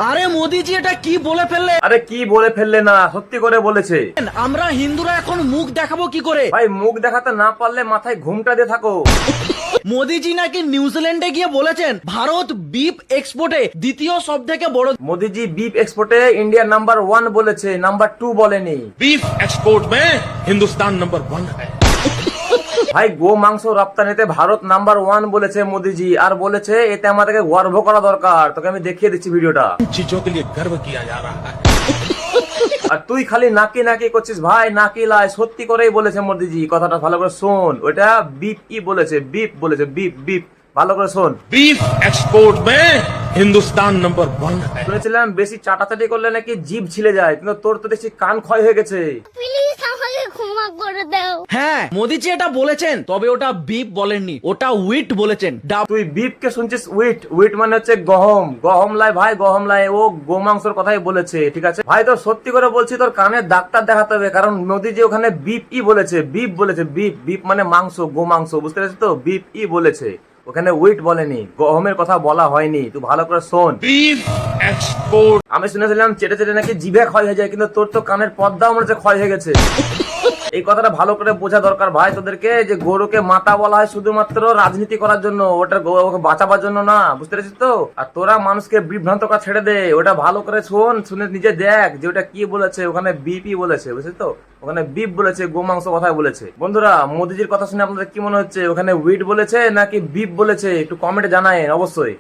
আরে মোদিজি এটা কি বলে ফেললে? আরে কি বলে ফেললে না, সত্যি করে বলেছে। আমরা হিন্দুরা এখন মুখ দেখাবো কি করে? ভাই মুখ দেখাতে না পারলে মাথায় ঘুমটা দিয়ে থাকো। মোদিজি নাকি নিউজিল্যান্ডে গিয়ে বলেছেন ভারত বিপ এক্সপোর্টে দ্বিতীয় সব থেকে বড়। মোদিজি বিফ এক্সপোর্টে ইন্ডিয়া নাম্বার 1 বলেছে, নাম্বার 2 বলেনি। बीफ एक्सपोर्ट में हिंदुस्तान नंबर 1 है। ভাই গো মাংস রপ্তানিতে ভারত নাম্বার 1 বলেছে মোদিজি, আর বলেছে এতে আমাদেরকে গর্ব করা দরকার। তোকে আমি দেখিয়ে দিচ্ছি ভিডিওটা। इन चीजों के लिए गर्व किया जा रहा है। আর তুই খালি নাকি নাকি করছিস ভাই, নাকি লাই। সত্যি করেই বলেছে মোদিজি, কথাটা ভালো করে শোন। ওটা বিপ বলেছে, বিপ বলেছে, বিপ বিপ। ভালো করে শোন। बीफ एक्सपोर्ट में हिंदुस्तान नंबर 1 है। শুনেছিলাম বেশি চাটাচাটি করলে নাকি জিভ ছিলে যায়, কিন্তু তোর তো দেখছি কান ক্ষয় হয়ে গেছে। প্লিজ আমাকে ক্ষমা করে দাও। হ্যাঁ মোদিজি এটা বলেছেন, তবে ওটা বিপ বলেননি, ওটা উইট বলেছেন। তুই বিপ কে শুনছিস উইট? উইট মানে হচ্ছে গহম। গহম লাই ভাই, গহম লাই। ও গোমাংসর কথাই বলেছে, ঠিক আছে ভাই। তোর সত্যি করে বলছি, তোর কানে ডাক্তার দেখাতে হবে, কারণ মোদিজি ওখানে বিপ বলেছে, বিপ বলেছে। বিপ বিপ মানে মাংস, গোমাংস, বুঝতে পেরেছিস তো? বিপ বলেছে, ওখানে উইট বলেনি, গহমের কথা বলা হয়নি। তুই ভালো করে শোন। बीफ एक्सपोर्ट আমি শুনেছিলাম চেটে চেটে নাকি জিভে ক্ষয় হয়ে যায়, কিন্তু তোর তো কানের পর্দাও মনে হচ্ছে ক্ষয় হয়ে গেছে। এই কথাটা ভালো করে বোঝা দরকার ভাই তোদেরকে, যে গরুকে মাতা বলা হয় শুধুমাত্র রাজনীতি করার জন্য, ওটা ওকে বাঁচাবার জন্য না, বুঝতে পেরেছিস তো? আর তোরা মানুষকে বিভ্রান্ত করা ছেড়ে দে। ওটা ভালো করে শোন, শুনে নিজে দেখ যে ওটা কি বলেছে। ওখানে বিপি বলেছে, বুঝছিস তো? ওখানে বিপ বলেছে, গোমাংস কথা বলেছে। বন্ধুরা মোদিজির কথা শুনে আপনাদের কি মনে হচ্ছে? ওখানে উইট বলেছে নাকি বিপ বলেছে? একটু কমেন্টে জানায়েন অবশ্যই।